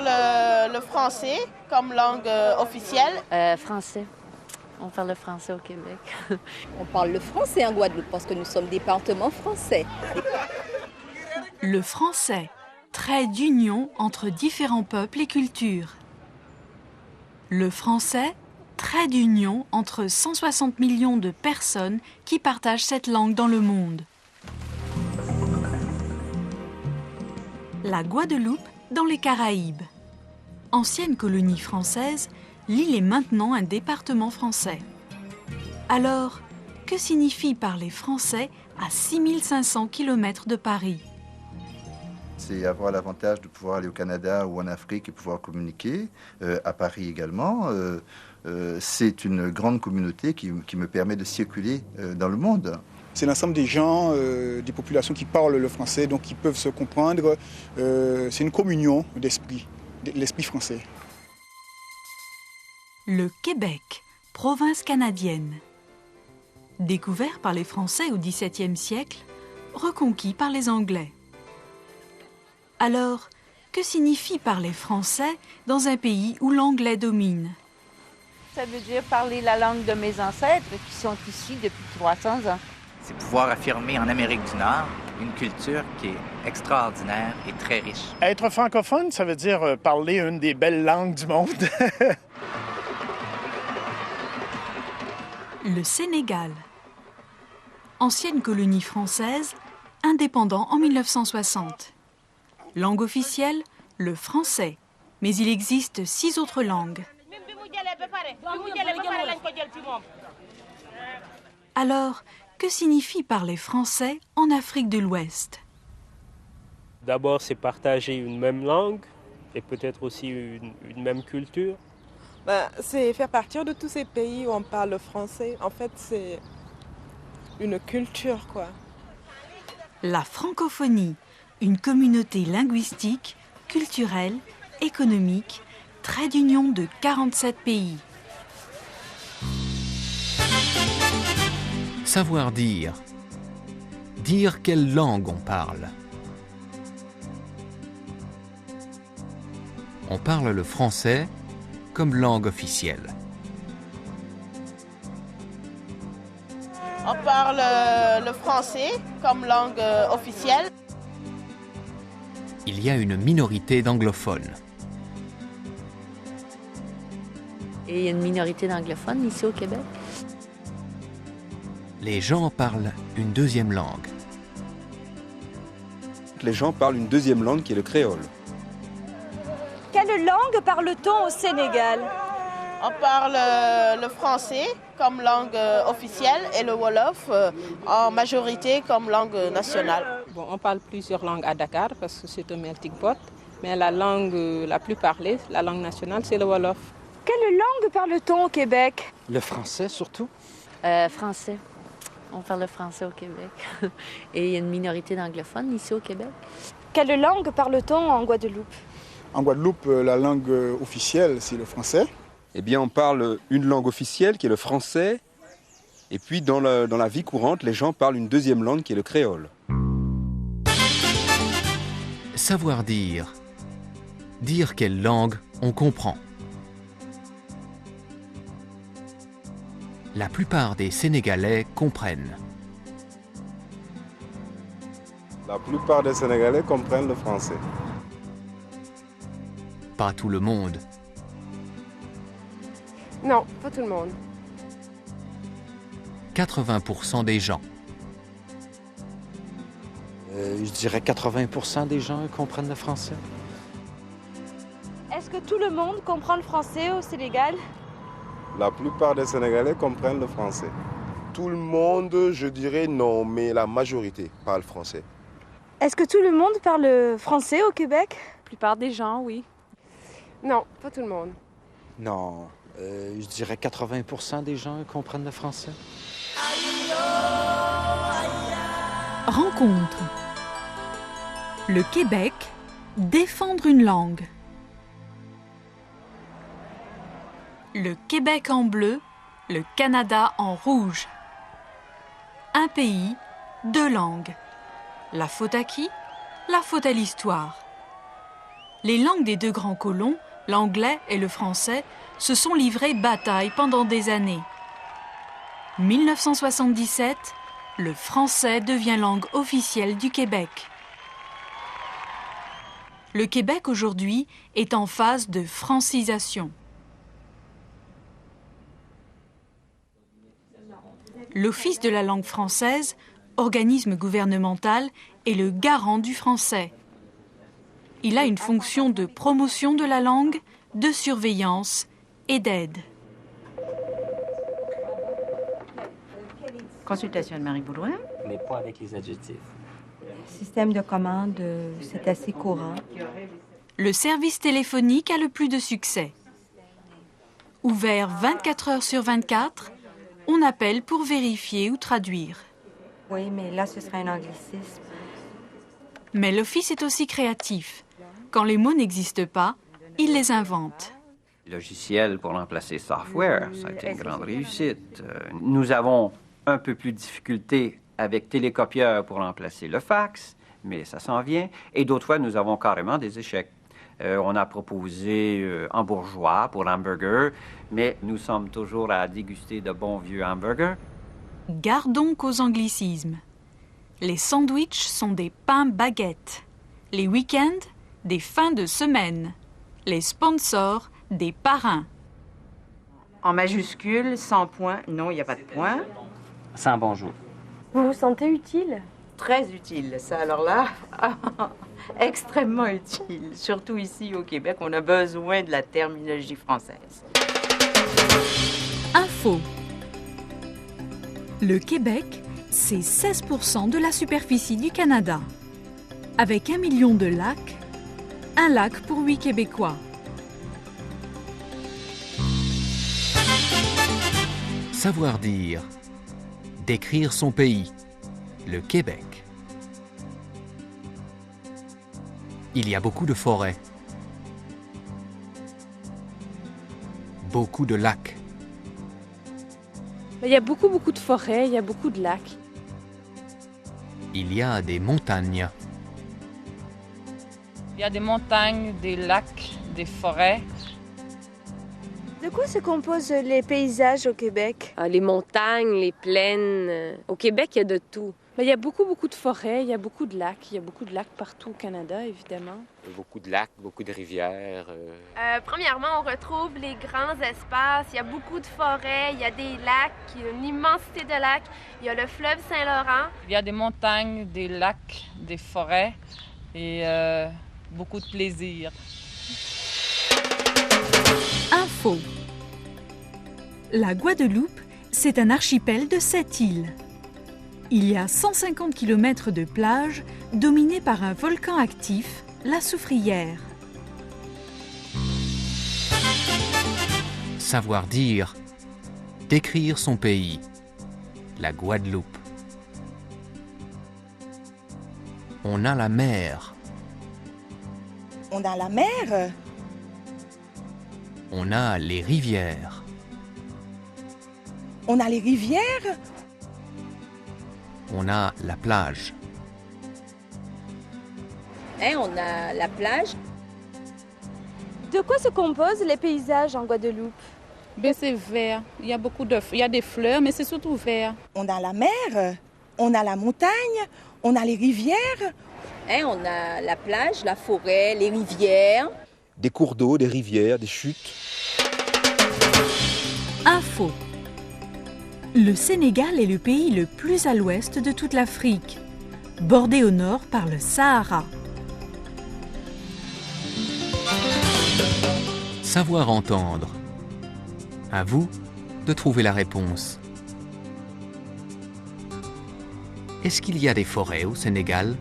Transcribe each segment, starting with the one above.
parle le français comme langue officielle. Français. On parle le français au Québec. On parle le français en Guadeloupe parce que nous sommes département français. Le français, trait d'union entre différents peuples et cultures. Le français, trait d'union entre 160 millions de personnes qui partagent cette langue dans le monde. La Guadeloupe dans les Caraïbes. Ancienne colonie française, l'île est maintenant un département français. Alors, que signifie parler français à 6500 km de Paris ? C'est avoir l'avantage de pouvoir aller au Canada ou en Afrique et pouvoir communiquer, à Paris également. C'est une grande communauté qui me permet de circuler dans le monde. C'est l'ensemble des gens, des populations qui parlent le français, donc qui peuvent se comprendre. C'est une communion d'esprit, l'esprit français. Le Québec, province canadienne. Découvert par les Français au XVIIe siècle, reconquis par les Anglais. Alors, que signifie parler français dans un pays où l'anglais domine ? Ça veut dire parler la langue de mes ancêtres qui sont ici depuis 300 ans. C'est pouvoir affirmer en Amérique du Nord une culture qui est extraordinaire et très riche. Être francophone, ça veut dire parler une des belles langues du monde. Le Sénégal. Ancienne colonie française, indépendant en 1960. Langue officielle, le français. Mais il existe 6 autres langues. Alors, que signifie parler français en Afrique de l'Ouest ? D'abord, c'est partager une même langue et peut-être aussi une même culture. C'est faire partie de tous ces pays où on parle le français. En fait, c'est une culture, quoi. La francophonie, une communauté linguistique, culturelle, économique, trait d'union de 47 pays. Savoir dire. Dire quelle langue on parle. On parle le français comme langue officielle. On parle le français comme langue officielle. Il y a une minorité d'anglophones. Et il y a une minorité d'anglophones ici au Québec. Les gens parlent une deuxième langue. Les gens parlent une deuxième langue qui est le créole. Quelle langue parle-t-on au Sénégal? On parle le français comme langue officielle et le wolof en majorité comme langue nationale. Bon, on parle plusieurs langues à Dakar parce que c'est un melting pot, mais la langue la plus parlée, la langue nationale, c'est le wolof. Quelle langue parle-t-on au Québec? Le français surtout. Français. On parle le français au Québec. Et il y a une minorité d'anglophones ici au Québec. Quelle langue parle-t-on en Guadeloupe? En Guadeloupe, la langue officielle, c'est le français. Eh bien, on parle une langue officielle qui est le français. Et puis, dans la vie courante, les gens parlent une deuxième langue qui est le créole. Savoir dire. Dire quelle langue on comprend. La plupart des Sénégalais comprennent. La plupart des Sénégalais comprennent le français. Pas tout le monde. Non, pas tout le monde. 80% des gens. Je dirais 80% des gens comprennent le français. Est-ce que tout le monde comprend le français au Sénégal? La plupart des Sénégalais comprennent le français. Tout le monde, je dirais non, mais la majorité parle français. Est-ce que tout le monde parle français au Québec? La plupart des gens, oui. Non, pas tout le monde. Non, je dirais 80% des gens comprennent le français. Rencontre. Le Québec, défendre une langue. Le Québec en bleu, le Canada en rouge. Un pays, 2 langues. La faute à qui? La faute à l'histoire. Les langues des deux grands colons, l'anglais et le français, se sont livrées bataille pendant des années. 1977, le français devient langue officielle du Québec. Le Québec aujourd'hui est en phase de francisation. L'Office de la langue française, organisme gouvernemental, est le garant du français. Il a une fonction de promotion de la langue, de surveillance et d'aide. Consultation de Marie Boulrouin. Mais pas avec les adjectifs. Système de commande, c'est assez courant. Le service téléphonique a le plus de succès. Ouvert 24 heures sur 24, on appelle pour vérifier ou traduire. Oui, mais là, ce sera un anglicisme. Mais l'Office est aussi créatif. Quand les mots n'existent pas, il les invente. Logiciel pour remplacer software, ça a été une grande réussite. Nous avons un peu plus de difficulté avec télécopieur pour remplacer le fax, mais ça s'en vient. Et d'autres fois, nous avons carrément des échecs. On a proposé hambourgeois pour l'hamburger, mais nous sommes toujours à déguster de bons vieux hamburgers. Garde donc aux anglicismes. Les sandwichs sont des pains baguettes. Les week-ends, des fins de semaine. Les sponsors, des parrains. En majuscule, sans point, non, il n'y a pas de point. Sans bonjour. Vous vous sentez utile? Très utile, ça, alors là, extrêmement utile. Surtout ici au Québec, on a besoin de la terminologie française. Info. Le Québec, c'est 16% de la superficie du Canada. Avec 1 million de lacs, un lac pour 8 Québécois. Savoir dire. Décrire son pays. Le Québec. Il y a beaucoup de forêts. Beaucoup de lacs. Il y a beaucoup de forêts, il y a beaucoup de lacs. Il y a des montagnes. Il y a des montagnes, des lacs, des forêts. De quoi se composent les paysages au Québec? Les montagnes, les plaines. Au Québec, il y a de tout. Il y a beaucoup de forêts, il y a beaucoup de lacs. Il y a beaucoup de lacs partout au Canada, évidemment. Beaucoup de lacs, beaucoup de rivières. Premièrement, on retrouve les grands espaces. Il y a beaucoup de forêts, il y a des lacs, il y a une immensité de lacs. Il y a le fleuve Saint-Laurent. Il y a des montagnes, des lacs, des forêts et beaucoup de plaisir. Info. La Guadeloupe, c'est un archipel de 7 îles. Il y a 150 km de plage dominée par un volcan actif, la Soufrière. Savoir dire. Décrire son pays. La Guadeloupe. On a la mer. On a la mer. On a les rivières. On a les rivières. On a la plage. On a la plage. De quoi se composent les paysages en Guadeloupe? C'est vert. Il y a des fleurs, mais c'est surtout vert. On a la mer, on a la montagne, on a les rivières. On a la plage, la forêt, les rivières. Des cours d'eau, des rivières, des chutes. Info. Le Sénégal est le pays le plus à l'ouest de toute l'Afrique, bordé au nord par le Sahara. Savoir entendre. À vous de trouver la réponse. Est-ce qu'il y a des forêts au Sénégal?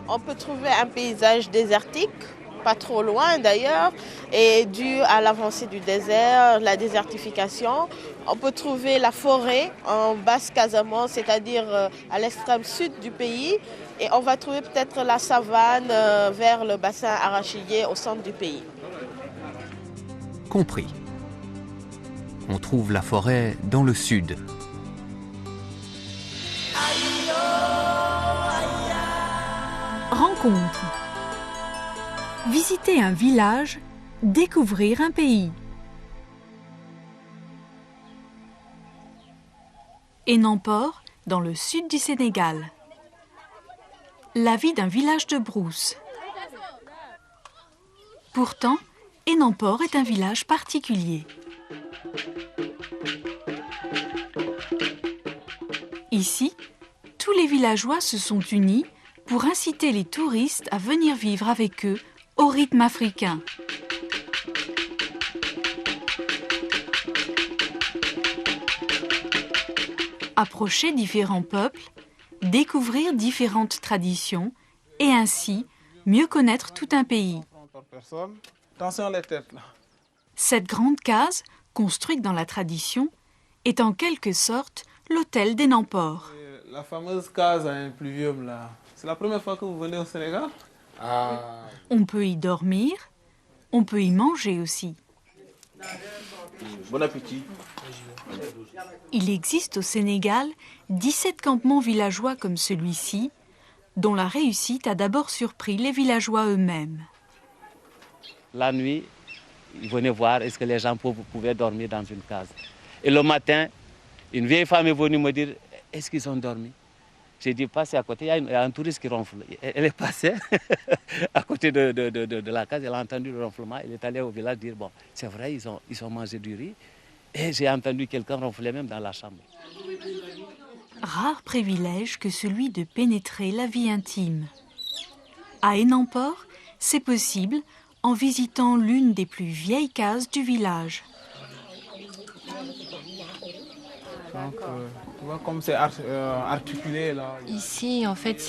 On peut trouver un paysage désertique, pas trop loin d'ailleurs, et dû à l'avancée du désert, la désertification. On peut trouver la forêt en Basse-Casamance, c'est-à-dire à l'extrême sud du pays, et on va trouver peut-être la savane vers le bassin arachidier au centre du pays. Compris. On trouve la forêt dans le sud. Rencontre. Visiter un village, découvrir un pays. Enampor, dans le sud du Sénégal. La vie d'un village de brousse. Pourtant, Enampor est un village particulier. Ici, tous les villageois se sont unis pour inciter les touristes à venir vivre avec eux au rythme africain. Approcher différents peuples, découvrir différentes traditions et ainsi mieux connaître tout un pays. Attention les têtes là. Cette grande case, construite dans la tradition, est en quelque sorte l'hôtel d'Enampor. La fameuse case à un pluvium là. C'est la première fois que vous venez au Sénégal? On peut y dormir, on peut y manger aussi. Bon appétit. Il existe au Sénégal 17 campements villageois comme celui-ci, dont la réussite a d'abord surpris les villageois eux-mêmes. La nuit, ils venaient voir est-ce que les gens pouvaient dormir dans une case. Et le matin, une vieille femme est venue me dire est-ce qu'ils ont dormi? J'ai dit passez à côté, il y a un touriste qui ronfle. Elle est passée à côté de la case, elle a entendu le ronflement, elle est allée au village dire bon, c'est vrai, ils ont mangé du riz. Et j'ai entendu quelqu'un ronfler même dans la chambre. Rare privilège que celui de pénétrer la vie intime. À Enampor, c'est possible en visitant l'une des plus vieilles cases du village. Donc, tu vois comme c'est articulé là. Ici, en fait,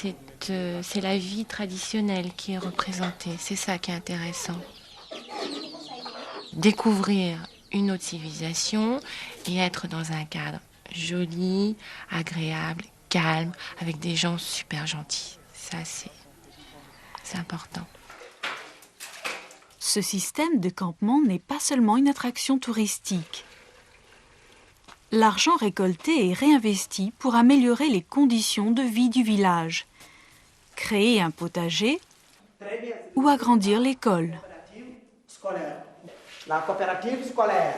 c'est la vie traditionnelle qui est représentée. C'est ça qui est intéressant. Découvrir une autre civilisation et être dans un cadre joli, agréable, calme, avec des gens super gentils. Ça, c'est important. Ce système de campement n'est pas seulement une attraction touristique. L'argent récolté est réinvesti pour améliorer les conditions de vie du village, créer un potager ou agrandir l'école. La coopérative scolaire.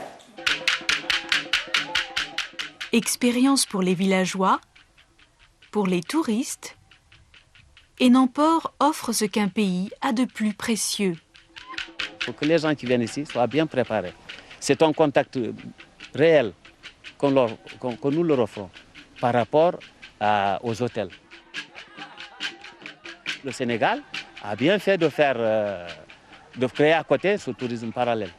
Expérience pour les villageois, pour les touristes. Enampor offre ce qu'un pays a de plus précieux. Il faut que les gens qui viennent ici soient bien préparés. C'est un contact réel que nous leur offrons par rapport aux hôtels. Le Sénégal a bien fait de créer à côté ce tourisme parallèle.